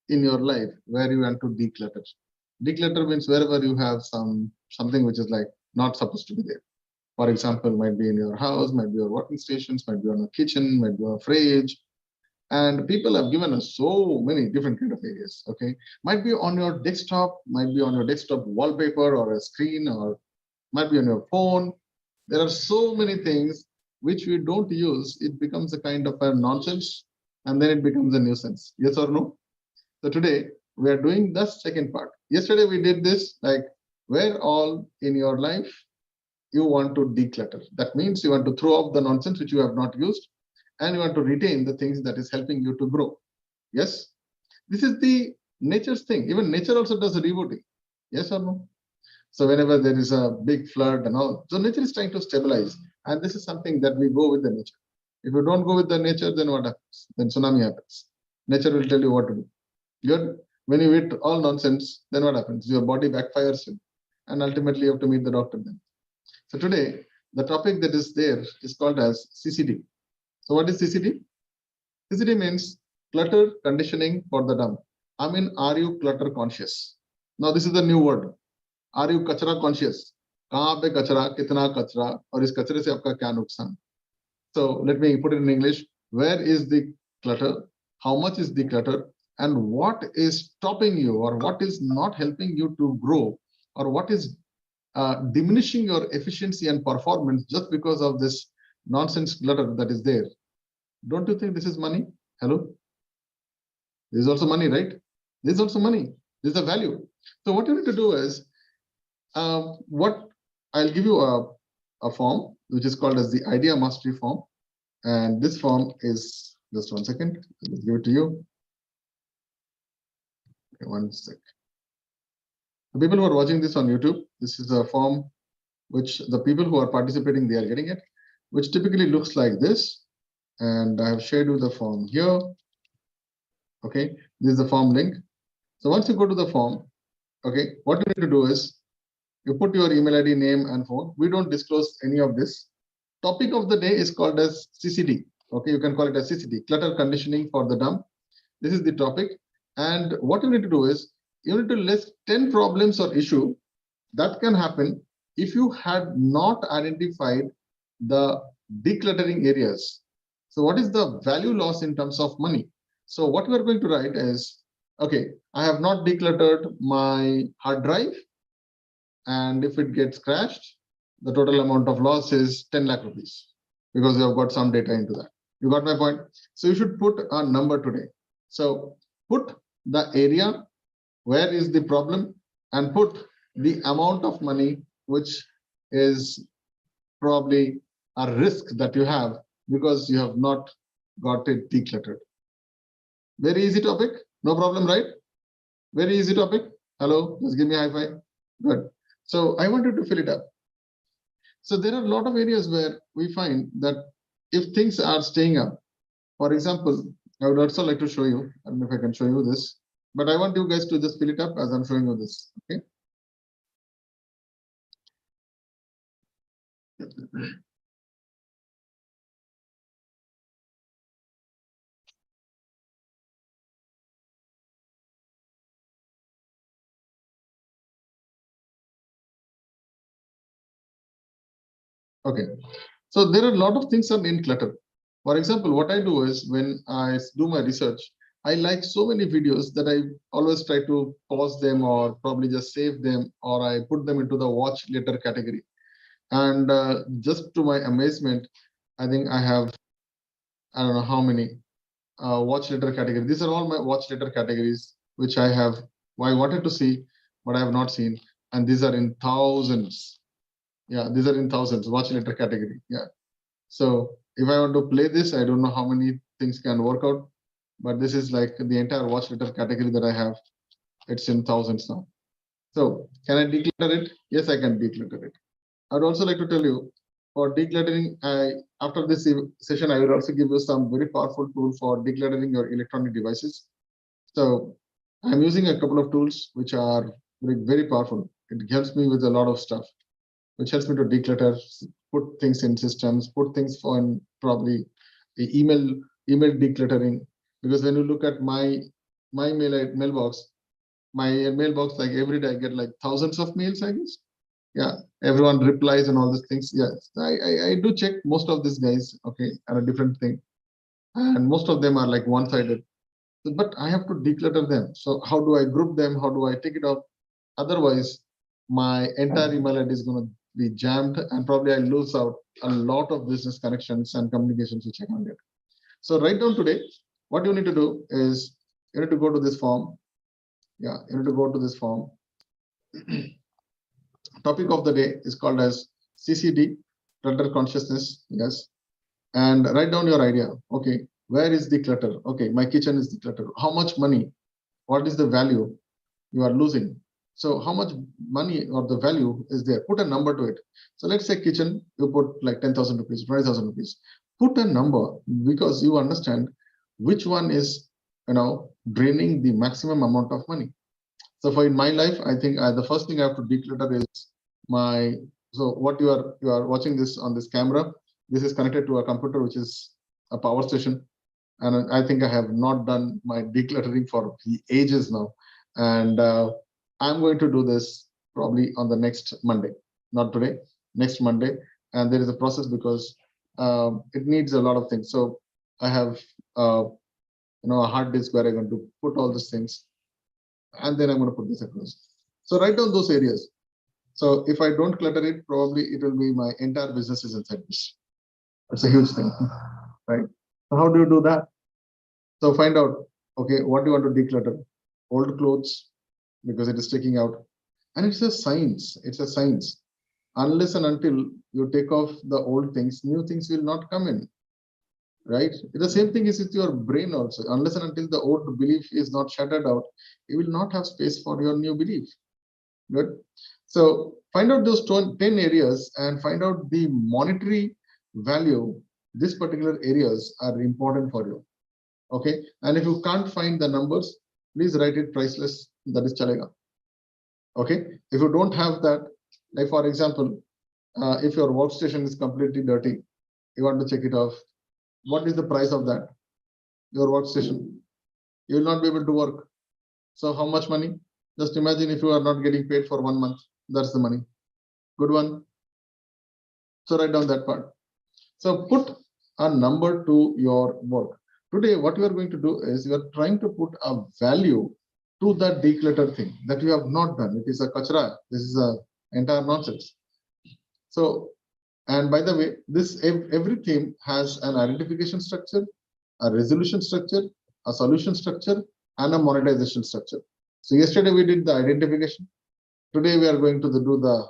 in your life where you want to declutter? Declutter means wherever you have something which is like not supposed to be there. For example, might be in your house, might be your working stations, might be on a kitchen, might be on a fridge. And people have given us so many different kind of areas. Okay, might be on your desktop, might be on your desktop wallpaper or a screen, or might be on your phone. There are so many things which we don't use. It becomes a kind of a nonsense, and then it becomes a nuisance. Yes or no? So today we are doing the second part. Yesterday we did this, like where all in your life you want to declutter. That means you want to throw off the nonsense which you have not used, and you want to retain the things that is helping you to grow. Yes, this is the nature's thing. Even nature also does rebooting. Yes or no? So whenever there is a big flood and all, so nature is trying to stabilize, and this is something that we go with the nature. If you don't go with the nature, then what happens? Then tsunami happens. Nature will tell you what to do. When you eat all nonsense, then what happens? Your body backfires you, and ultimately you have to meet the doctor then. So today, the topic that is there is called as CCD. So what is CCD? CCD means clutter conditioning for the dumb. I mean, are you clutter conscious? Now this is the new word. Are you kachra conscious? कहाँ पे कचरा, कितना कचरा, और इस कचरे से आपका क्या नुकसान? So let me put it in English. Where is the clutter? How much is the clutter? And what is stopping you, or what is not helping you to grow, or what is diminishing your efficiency and performance just because of this nonsense clutter that is there? Don't you think this is money? Hello? This is also money, right? This is also money. This is a value. So what you need to do is, what I'll give you a form which is called as the idea mastery form. And this form is, just 1 second, I'll give it to you. Okay, 1 sec. The people who are watching this on YouTube, this is a form which the people who are participating, they are getting it, which typically looks like this. And I have shared you the form here. Okay, this is the form link. So once you go to the form, okay, what you need to do is you put your email ID, name, and phone. We don't disclose any of this. Topic of the day is called as CCD. Okay, you can call it as CCD, clutter conditioning for the dumb. This is the topic. And what you need to do is you need to list 10 problems or issue that can happen if you had not identified the decluttering areas. So what is the value loss in terms of money? So what we are going to write is, okay, I have not decluttered my hard drive, and if it gets crashed, the total amount of loss is 10 lakh rupees because you have got some data into that. You got my point? So you should put a number today. So put the area, where is the problem, and put the amount of money which is probably a risk that you have because you have not got it decluttered. Very easy topic, no problem, right? Very easy topic. Hello, just give me a high five. Good. So I wanted to fill it up. So there are a lot of areas where we find that if things are staying up, for example, I would also like to show you, I don't know if I can show you this, but I want you guys to just fill it up as I'm showing you this. Okay. Okay. So there are a lot of things are in clutter. For example, what I do is when I do my research, I like so many videos that I always try to pause them or probably just save them, or I put them into the watch later category. And just to my amazement, I think I have, I don't know how many watch later categories. These are all my watch later categories, which I have, I wanted to see, but I have not seen. And these are in thousands. Yeah, these are in thousands, watch later category. Yeah. So if I want to play this, I don't know how many things can work out, but this is like the entire watch later category that I have. It's in thousands now. So can I declutter it? Yes, I can declutter it. I would also like to tell you, for decluttering, after this session, I will also give you some very powerful tool for decluttering your electronic devices. So I'm using a couple of tools which are very powerful. It helps me with a lot of stuff, which helps me to declutter, put things in systems, put things on probably email decluttering. Because when you look at my my mailbox, like every day I get like thousands of mails, I guess. Yeah, everyone replies and all these things. Yes, I do check most of these guys, okay, are a different thing. And most of them are like one-sided. But I have to declutter them. So how do I group them? How do I take it off? Otherwise, my entire email ID is going to be jammed, and probably I lose out a lot of business connections and communications which I can get. So right down today, what you need to do is you need to go to this form. Yeah, you need to go to this form. Topic of the day is called as CCD, clutter consciousness. Yes, and write down your idea. Okay, where is the clutter? Okay, my kitchen is the clutter. How much money? What is the value you are losing? So how much money or the value is there? Put a number to it. So let's say kitchen, you put like 10,000 rupees, 20,000 rupees. Put a number, because you understand which one is, draining the maximum amount of money. So for in my life, I think the first thing I have to declutter is my. So what you are watching this on this camera. This is connected to a computer, which is a power station, and I think I have not done my decluttering for ages now. And I'm going to do this probably on the next Monday, not today, next Monday. And there is a process because it needs a lot of things. So I have a hard disk where I'm going to put all these things, and then I'm going to put this across. So write down those areas. So if I don't clutter it, probably it will be my entire business is inside this. It's a huge thing, right? So how do you do that? So find out, okay, what do you want to declutter? Old clothes, because it is taking out. And it's a science. It's a science. Unless and until you take off the old things, new things will not come in. Right? The same thing is with your brain also. Unless and until the old belief is not shattered out, you will not have space for your new belief. Good. So find out those 10 areas and find out the monetary value. These particular areas are important for you. Okay. And if you can't find the numbers, please write it priceless. That is chalega. Okay. If you don't have that, like for example, if your workstation is completely dirty, you want to check it off. What is the price of that? Your workstation. You will not be able to work. So how much money? Just imagine if you are not getting paid for 1 month. That's the money. Good one. So write down that part. So put a number to your work. Today, what you are going to do is you are trying to put a value to that declutter thing that you have not done. It is a kachra. This is a entire nonsense. So, and by the way, this every theme has an identification structure, a resolution structure, a solution structure, and a monetization structure. So yesterday we did the identification. Today we are going to do the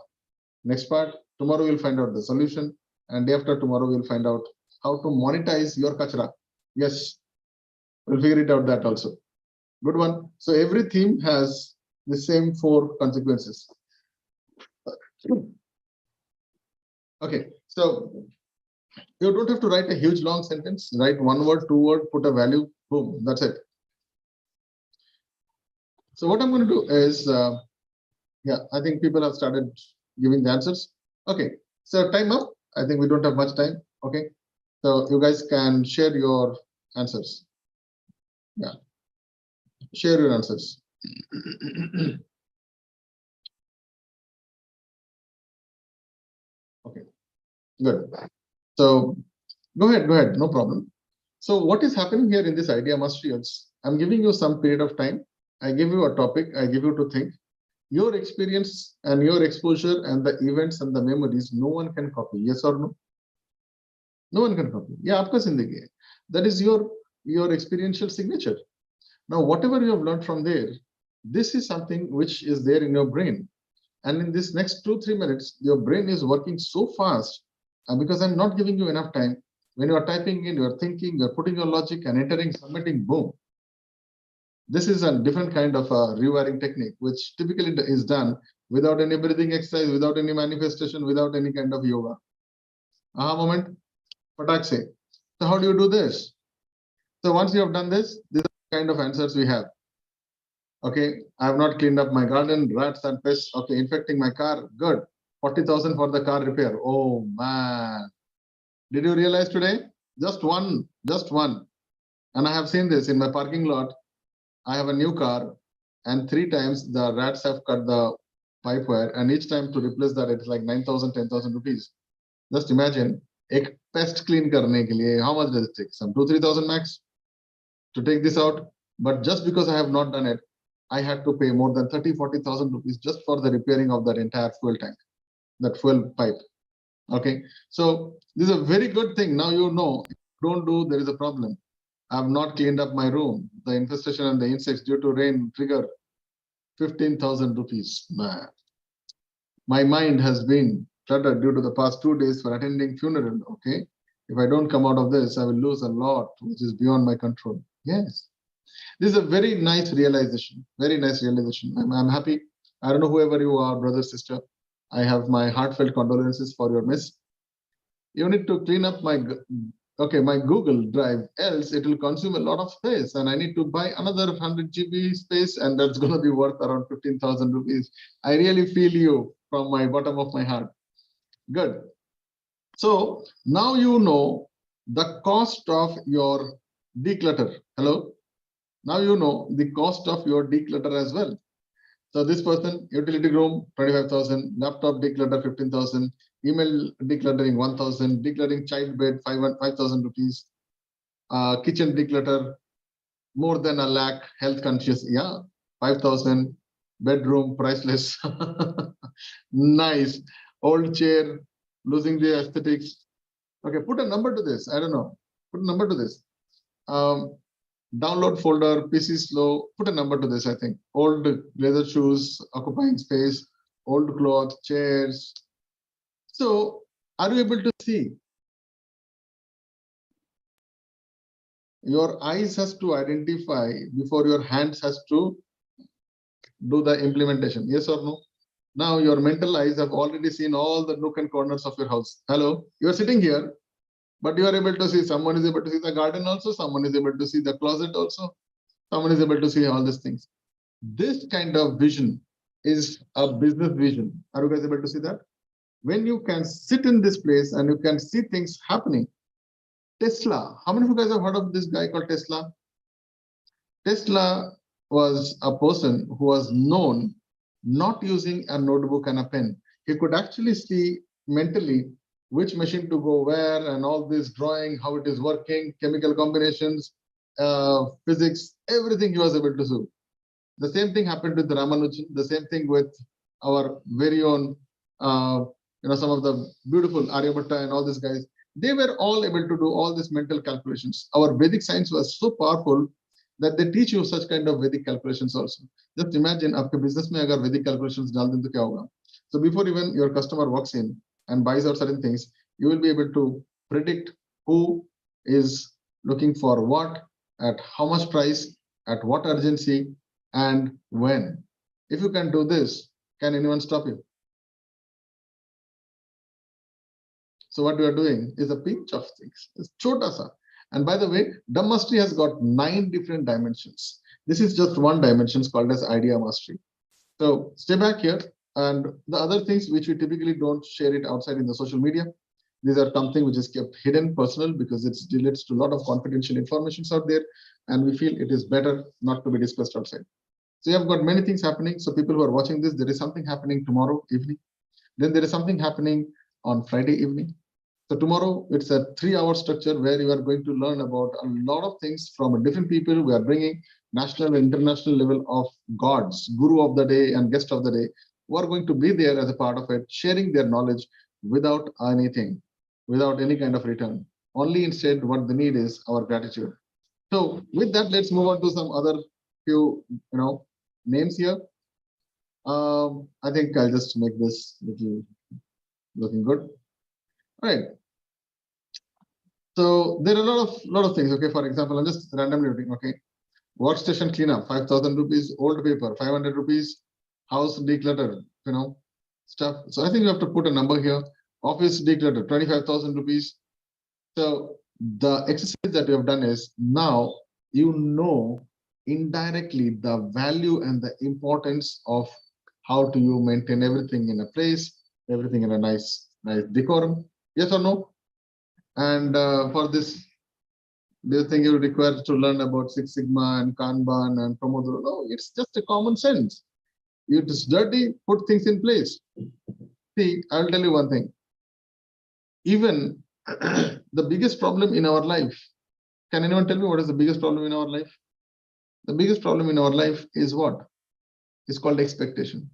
next part. Tomorrow we'll find out the solution, and day after tomorrow we'll find out how to monetize your kachra. Yes, we'll figure it out that also. Good one. So every theme has the same 4 consequences. Okay, so you don't have to write a huge long sentence. Write 1 word, 2 word, put a value, boom, that's it. So what I'm going to do is, yeah, I think people have started giving the answers. Okay, so time up. I think we don't have much time. Okay, so you guys can share your answers. Yeah, share your answers. Okay, good. So go ahead, no problem. So what is happening here in this idea mastery? I'm giving you some period of time. I give you a topic. I give you to think. Your experience and your exposure and the events and the memories, no one can copy. Yes or no? No one can copy. Yeah, aapka zindagi hai. That is your experiential signature. Now, whatever you have learned from there, this is something which is there in your brain. And in this next 2-3 minutes, your brain is working so fast, and because I'm not giving you enough time, when you are typing in, you're thinking, you're putting your logic and entering, submitting, boom. This is a different kind of a rewiring technique, which typically is done without any breathing exercise, without any manifestation, without any kind of yoga. Aha moment, patak se. So how do you do this? So once you have done this, these are the kind of answers we have. Okay, I have not cleaned up my garden, rats and pests. Okay, infecting my car, good. 40,000 for the car repair. Oh man. Did you realize today? Just one. And I have seen this in my parking lot. I have a new car, and 3 times the rats have cut the pipe wire, and each time to replace that, it's like 9,000, 10,000 rupees. Just imagine, एक pest clean करने के लिए, how much does it take? Some 2-3,000 max to take this out. But just because I have not done it, I had to pay more than 30-40,000 rupees just for the repairing of that entire fuel tank, that fuel pipe. Okay, so this is a very good thing. Now you know, if you don't do, there is a problem. I have not cleaned up my room. The infestation and the insects due to rain trigger 15,000 rupees. Man. My mind has been cluttered due to the past 2 days for attending funeral. Okay, if I don't come out of this, I will lose a lot, which is beyond my control. Yes, this is a very nice realization. Very nice realization. I'm happy. I don't know whoever you are, brother, sister. I have my heartfelt condolences for your miss. You need to clean up my my Google Drive, else it will consume a lot of space, and I need to buy another 100 GB space, and that's going to be worth around 15,000 rupees. I really feel you from my bottom of my heart. Good. So now you know the cost of your declutter. Hello. Now you know the cost of your declutter as well. So this person, utility room, 25,000, laptop declutter, 15,000, email decluttering, 1,000, decluttering child bed, 5,000 rupees, kitchen declutter, more than a lakh, health conscious, yeah, 5,000, bedroom, priceless. Nice. Old chair, losing the aesthetics. Okay, put a number to this. I don't know. Put a number to this. Download folder, PC slow, put a number to this, I think. Old leather shoes, occupying space, old cloth, chairs. So are you able to see? Your eyes has to identify before your hands has to do the implementation. Yes or no? Now your mental eyes have already seen all the nook and corners of your house. Hello, you are sitting here, but you are able to see, someone is able to see the garden also, someone is able to see the closet also, someone is able to see all these things. This kind of vision is a business vision. Are you guys able to see that? When you can sit in this place and you can see things happening. Tesla, how many of you guys have heard of this guy called Tesla? Tesla was a person who was known not using a notebook and a pen. He could actually see mentally which machine to go where, and all this drawing, how it is working, chemical combinations, physics, everything he was able to do. The same thing happened with Ramanujan, the same thing with our very own, some of the beautiful Aryabhatta and all these guys. They were all able to do all these mental calculations. Our Vedic science was so powerful that they teach you such kind of Vedic calculations also. Just imagine, आपके business में अगर Vedic calculations डाल दें तो क्या होगा? So before even your customer walks in and buys out certain things, you will be able to predict who is looking for what, at how much price, at what urgency, and when. If you can do this, can anyone stop you? So what we are doing is a pinch of things. It's chota sa. And by the way, dumb mastery has got 9 different dimensions. This is just one dimension called as idea mastery. So stay back here. And the other things which we typically don't share it outside in the social media. These are something which is kept hidden, personal, because it relates to a lot of confidential information out there. And we feel it is better not to be discussed outside. So you have got many things happening. So people who are watching this, there is something happening tomorrow evening. Then there is something happening on Friday evening. So tomorrow it's a 3-hour structure where you are going to learn about a lot of things from different people. We are bringing national and international level of gods, guru of the day and guest of the day, who are going to be there as a part of it, sharing their knowledge without anything, without any kind of return. Only instead what the need is our gratitude. So with that, let's move on to some other few names here. I think I'll just make this little looking good. All right. So there are a lot of things. Okay, for example, I'm just randomly looking. Okay, workstation cleanup, 5,000 rupees. Old paper, 500 rupees. House declutter, stuff. So I think you have to put a number here. Office declutter, 25,000 rupees. So the exercise that we have done is, now you know indirectly the value and the importance of how do you maintain everything in a place, everything in a nice decorum. Yes or no? And for this Do you think you require to learn about Six Sigma and Kanban and Pomodoro? No, it's just a common sense. You just dirty, put things in place. See, I'll tell you one thing. Even the biggest problem in our life, can anyone tell me what is the biggest problem in our life? The biggest problem in our life is what? It's called expectation.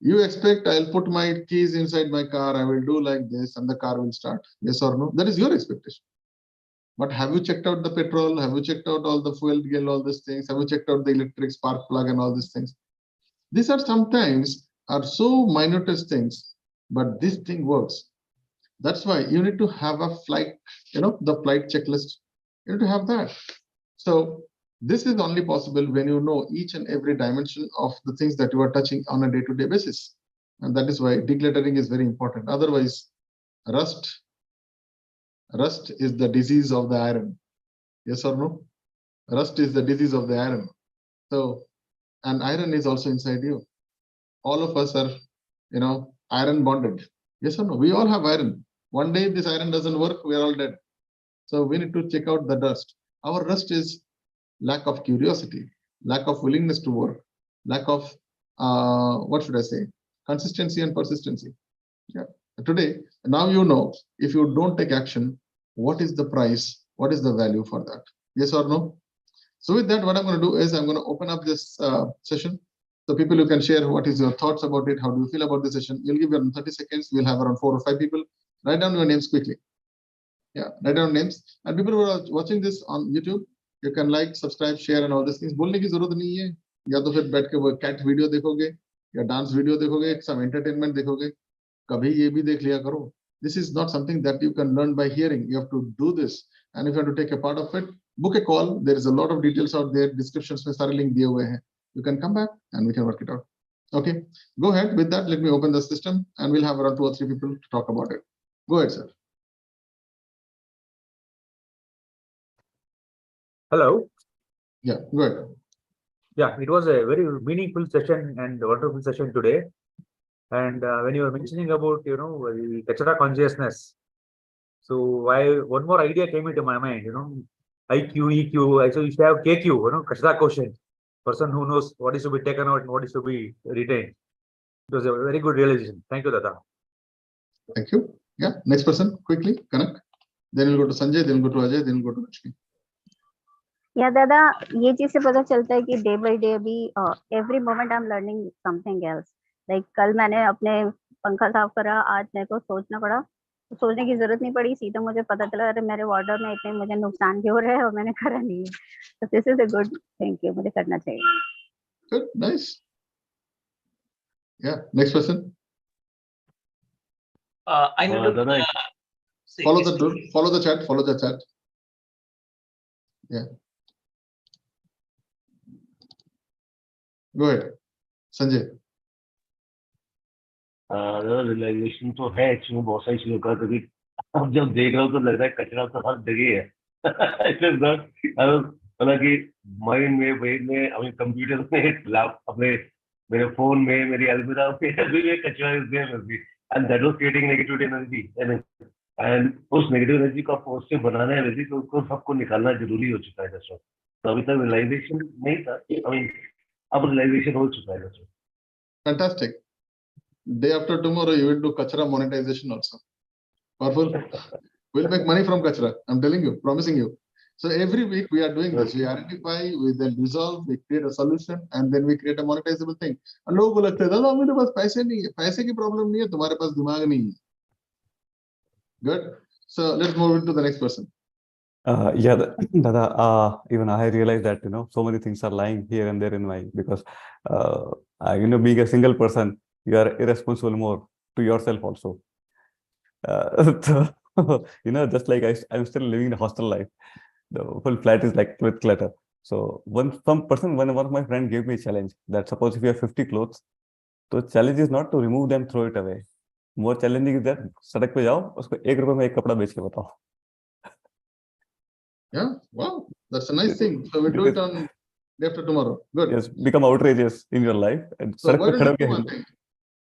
You expect I'll put my keys inside my car, I will do like this, and the car will start. Yes or no? That is your expectation. But have you checked out the petrol? Have you checked out all the fuel bill, all these things? Have you checked out the electric spark plug and all these things? These are sometimes are so minutest things, but this thing works. That's why you need to have a flight, the flight checklist. You need to have that. So this is only possible when you know each and every dimension of the things that you are touching on a day-to-day basis. And that is why decluttering is very important. Otherwise, rust is the disease of the iron. Yes or no? Rust is the disease of the iron. So, and iron is also inside you. All of us are, iron bonded. Yes or no? We all have iron. One day this iron doesn't work, we're all dead. So we need to check out the dust. Our rust is lack of curiosity, lack of willingness to work, lack of, what should I say, consistency and persistency. Yeah. Today, now you know, if you don't take action, what is the price? What is the value for that? Yes or no? So with that, what I'm going to do is I'm going to open up this session. So people, you can share what is your thoughts about it. How do you feel about the session? You'll give you 30 seconds. We'll have around 4 or 5 people. Write down your names quickly. Yeah, write down names. And people who are watching this on YouTube, you can like, subscribe, share and all these things. बोलने की जरूरत नहीं है. या तो फिर बैठ के वो cat video देखोगे, या dance video देखोगे, some entertainment देखोगे. कभी ये भी देख लिया करो. This is not something that you can learn by hearing. You have to do this. And if you have to take a part of it, book a call. There is a lot of details out there. Descriptions में सारे link दिए हुए हैं. You can come back and we can work it out. Okay, go ahead with that. Let me open the system and we'll have around 2 or 3 people to talk about it. Go ahead, sir. Hello. Yeah, go ahead. Yeah, it was a very meaningful session and wonderful session today. And when you were mentioning about, the Kachara consciousness, so one more idea came into my mind, IQ, EQ, so you should have KQ, Kachara quotient, person who knows what is to be taken out and what is to be retained. It was a very good realization. Thank you, Dada. Thank you. Yeah, next person, quickly, connect. Then we'll go to Sanjay, then we'll go to Ajay, then we'll go to Lakshmi. Yeah, दादा ये चीज से पता चलता है कि day by day अभी every moment I am learning something else. Like कल मैंने अपने पंखा साफ करा, आज मेरे को सोचना पड़ा, तो सोचने की जरूरत नहीं पड़ी, सीधा मुझे पता चला अरे मेरे वार्डरोब में इतने मुझे नुकसान भी हो रहे हैं और मैंने करा नहीं है. तो this is a good thing कि मुझे करना चाहिए. Good, nice. Yeah, next person. I need to follow the chat. Yeah. Go ahead, Sanjay. Realisation तो है एक्चुअली बहुत सारी चीजों का. कभी अब जब देख रहा हूँ तो लग रहा है कचरा तो हर जगह है. मतलब कि माइंड में, ब्रेन में, अपने कंप्यूटर में, अपने मेरे फोन में, मेरी अलमीरा में, अभी भी कचरा is there with me and that was creating negative energy. And उस नेगेटिव एनर्जी को पॉजिटिव बनाना है, तो उसको सबको निकालना जरूरी हो चुका है दोस्तों. तो अभी तक रियलाइजेशन नहीं था. अब रियलाइजेशन हो चुका है दोस्तों. Fantastic. Day after tomorrow, you will do kachra monetization also. Powerful. We'll make money from kachra. I'm telling you, promising you. So every week we are doing this. We identify, we then resolve, we create a solution, and then we create a monetizable thing. And लोगों को लगता है दादा मेरे पास पैसे नहीं है. पैसे की प्रॉब्लम नहीं है, तुम्हारे पास दिमाग नहीं है. Good. So let's move into the next person. Yeah, Dada, even I realized that, so many things are lying here and there in my, because, being a single person, you are irresponsible more to yourself also. Just like I'm still living the hostel life. The whole flat is like with clutter. So one of my friend gave me a challenge that suppose if you have 50 clothes, the challenge is not to remove them, throw it away. More challenging is that सड़क पे जाओ, उसको ₹1 में एक कपड़ा बेच के बताओ. Yeah, wow, that's a nice thing. So we'll do it on day after tomorrow. Good. Yes, become outrageous in your life. And so why don't you do one thing?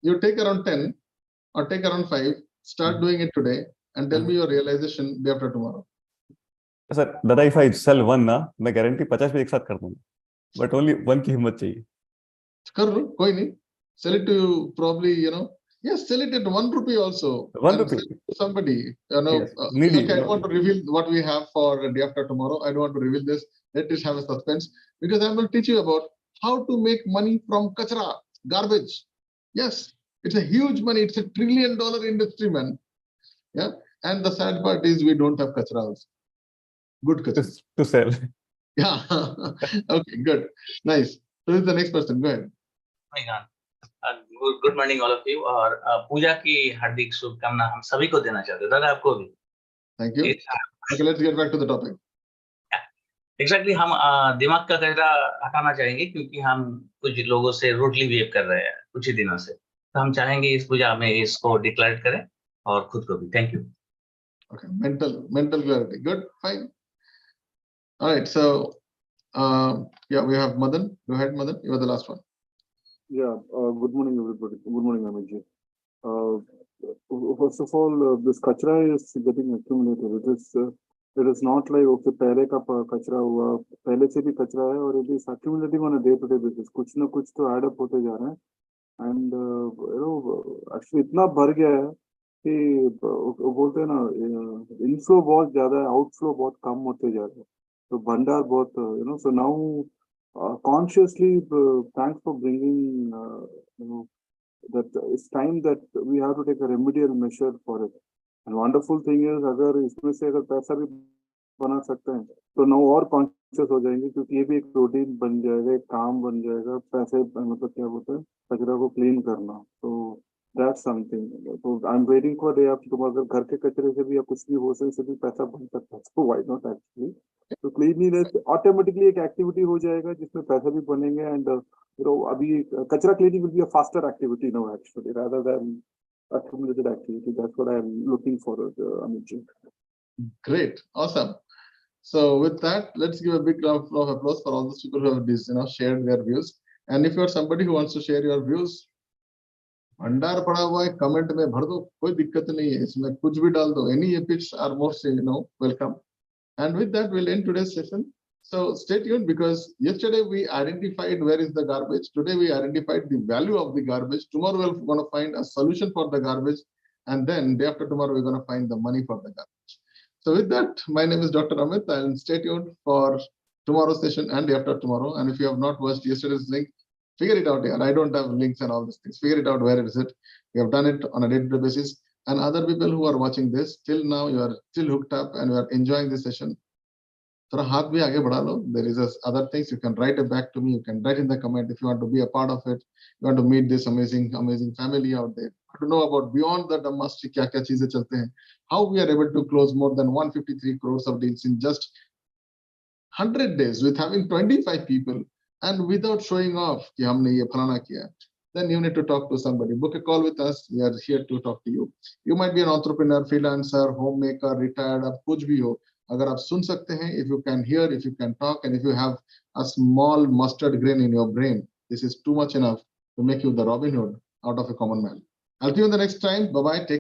You take around 10 or take around 5, start doing it today and tell me your realization day after tomorrow. Sir दादा if I sell one ना मैं guarantee 50 भी एक साथ कर दूंगा but only one की हिम्मत चाहिए कर लो, कोई नहीं. Sell it to probably, yes, sell it at 1 rupee also. 1 And rupee. sell it to somebody, Yes, needy, okay, I don't want to reveal what we have for day after tomorrow. I don't want to reveal this. Let us have a suspense because I will teach you about how to make money from kachra, garbage. Yes, it's a huge money. It's $1 trillion industry, man. Yeah. And the sad part is we don't have kachra also. Good kachra. to sell. Yeah. Okay, good. Nice. So who's the next person? Go ahead. Good morning all of you. और पूजा की हार्दिक शुभकामना हम सभी को देना चाहते हैं, दादा आपको भी. Thank you. Okay, let's get back to the topic. Exactly हम दिमाग का कचरा हटाना चाहेंगे क्योंकि हम कुछ लोगों से रूडली बिहेव कर रहे हैं कुछ ही दिनों से, तो हम चाहेंगे इस पूजा में इसको डिक्लेयर करें और खुद को भी. Thank you. Okay, mental clarity. Good, fine. All right, so yeah, we have Madan. Go ahead, Madan. You are the last one. Yeah, good morning, everybody. Good morning, Amit. First of all, this kachra is getting accumulated. It is not like okay, पहले का कचरा हुआ, पहले से भी कचरा है और it is accumulating on a day-to-day basis. कुछ ना कुछ तो add up होते जा रहे हैं, and actually इतना भर गया है कि बोलते हैं ना, inflow बहुत ज्यादा है, outflow बहुत कम होते जा रहे हैं. तो भंडार बहुत, so now. Consciously, thanks for bringing, that it's time that we have to take a remedial measure for it. And wonderful thing is, अगर इसमें से अगर पैसा भी बना सकते हैं, तो now और conscious हो जाएंगे क्योंकि ये भी एक routine बन जाएगा, एक काम बन जाएगा, पैसे मतलब क्या बोलते हैं, कचरा को clean करना. तो that's something. So I'm waiting for day after tomorrow. अगर घर के कचरे से भी या कुछ भी हो से भी पैसा बन सकता है, so why not actually? तो क्लीनलीनेस ऑटोमेटिकली एक एक्टिविटी हो जाएगा जिसमें पैसे भी बनेंगे एंड अभी कचरा cleaning will be a faster activity now actually rather than accumulated activity. That's what I'm looking forward, Amit. Great, awesome. So with that, let's give a big round of applause for all those people who have shared their views. And if you're somebody who wants to share your views, भंडार पड़ा हुआ है, comment में भर दो, कोई दिक्कत नहीं है, इसमें कुछ भी डाल दो. Any epics are most welcome. And with that, we'll end today's session. So stay tuned because yesterday we identified where is the garbage. Today we identified the value of the garbage. Tomorrow we're going to find a solution for the garbage. And then day after tomorrow, we're going to find the money for the garbage. So with that, my name is Dr. Amit, and stay tuned for tomorrow's session and day after tomorrow. And if you have not watched yesterday's link, figure it out here. I don't have links and all these things. Figure it out where is it. We have done it on a day-to-day basis. And other people who are watching this, till now, you are still hooked up and you are enjoying this session. There is other things you can write it back to me. You can write in the comment if you want to be a part of it. You want to meet this amazing family out there. To know about beyond the domestic how we are able to close more than 153 crores of deals in just 100 days with having 25 people and without showing off. Then you need to talk to somebody. Book a call with us. We are here to talk to you. You might be an entrepreneur, freelancer, homemaker, retired, or kuch bhi ho. Agar aap sun sakte hain, if you can hear, if you can talk, and if you have a small mustard grain in your brain, this is too much enough to make you the Robin Hood out of a common man. I'll see you in the next time. Bye-bye. Take